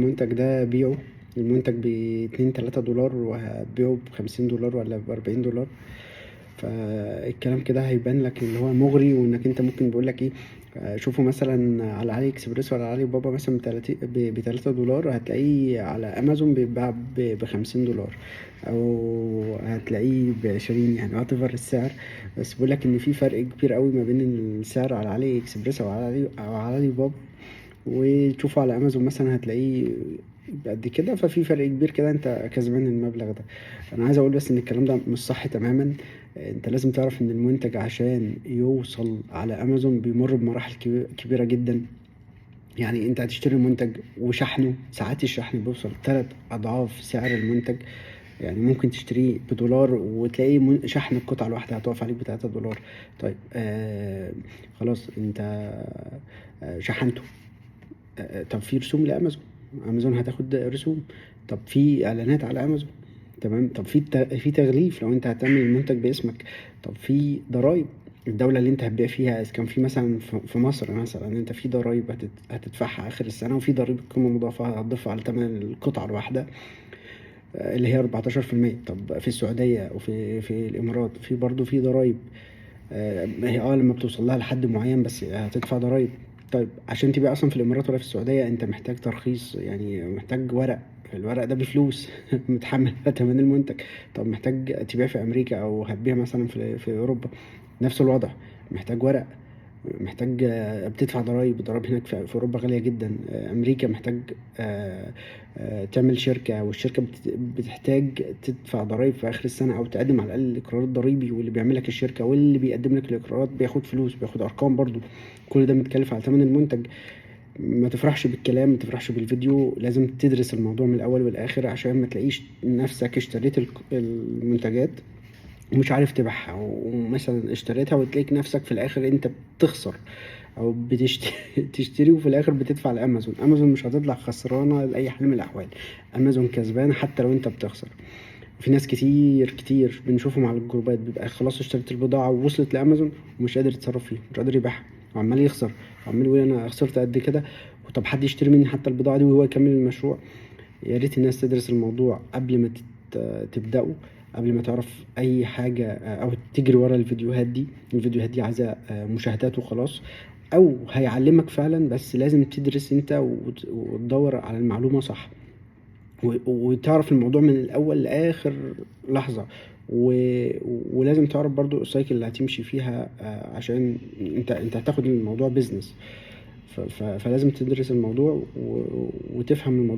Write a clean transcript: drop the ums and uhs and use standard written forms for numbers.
المنتج ده بيعه. المنتج ب2-3 دولار وهتبيعه ب50 دولار ولا ب40 دولار. فالكلام كده هيبان لك اللي هو مغري، وانك انت ممكن بيقولك ايه، شوفوا مثلا على علي اكسبريس ولا علي بابا مثلا ب3 دولار، هتلاقيه على امازون بيتباع ب50 دولار، او هتلاقيه ب20، يعني whatever السعر. بس بيقولك ان في فرق كبير قوي ما بين السعر على علي اكسبريس او على علي بابا، وتشوفه على امازون مثلا هتلاقيه قد كده. ففي فرق كبير كده، انت كسبان المبلغ ده. انا عايز اقول بس ان الكلام ده مش صح تماما. انت لازم تعرف ان المنتج عشان يوصل على امازون بيمر بمراحل كبيرة جدا. يعني انت هتشتري المنتج وشحنه، ساعات الشحن بيوصل 3 اضعاف سعر المنتج. يعني ممكن تشتريه بدولار وتلاقي شحن القطعة الواحدة هتقف عليك ب3 دولار. طيب خلاص انت شحنته. طب في رسوم لامازون، امازون هتاخد رسوم. طب في اعلانات على امازون، تمام. طب في تغليف لو انت هتعمل المنتج باسمك. طب في ضرايب، الدولة اللي انت هتبيع فيها، اذا كان في مثلا في مصر مثلا، انت في ضرايب هتدفعها اخر السنة، وفي ضريبة قيمة مضافة هتضيفها على ثمن القطعة الواحدة، اللي هي 14%. طب في السعودية وفي الامارات في برضو في ضرايب. هي لما بتوصل لها لحد معين بس هتدفع ضرايب. طيب عشان تبيع اصلا في الامارات ولا في السعوديه انت محتاج ترخيص، يعني محتاج ورق. الورق ده بفلوس متحمل تمن المنتج. طب محتاج تبيع في امريكا او هتبيع مثلا في اوروبا، نفس الوضع، محتاج ورق، محتاج بتدفع ضرايب. الضرايب هناك في اوروبا غاليه جدا. امريكا محتاج تعمل شركه، والشركه بتحتاج تدفع ضرايب في اخر السنه، او تقدم على الاقل الاقرار الضريبي. واللي بيعمل لك الشركه واللي بيقدم لك الاقرارات بياخد فلوس، بياخد ارقام برضو. كل ده متكلف على ثمن المنتج. ما تفرحش بالكلام، ما تفرحش بالفيديو، لازم تدرس الموضوع من الاول والاخر عشان ما تلاقيش نفسك اشتريت المنتجات ومش عارف تبيعها، ومثلا اشتريتها وتلاقيك نفسك في الاخر انت بتخسر، او تشتري وفي الاخر بتدفع لامازون. امازون مش هتطلع خسرانه لاي حال من الاحوال، امازون كسبانه حتى لو انت بتخسر. في ناس كتير كتير بنشوفهم على الجروبات بيبقى خلاص اشتريت البضاعه ووصلت لامازون ومش قادر يتصرف فيها، مش قادر يبيعها، وعمال يخسر، وعمال يقول انا خسرت قد كده. طب حد يشتري مني حتى البضاعه دي وهو يكمل المشروع. يا ريت الناس تدرس الموضوع قبل ما تبدأوا، قبل ما تعرف اي حاجة، او تجري ورا الفيديوهات دي. الفيديوهات دي عايزة مشاهدات وخلاص، او هيعلمك فعلا، بس لازم تدرس انت وتدور على المعلومة صح، وتعرف الموضوع من الاول لاخر لحظة. ولازم تعرف برضو السايكل اللي هتمشي فيها، عشان انت هتاخد الموضوع بيزنس. فلازم تدرس الموضوع وتفهم الموضوع.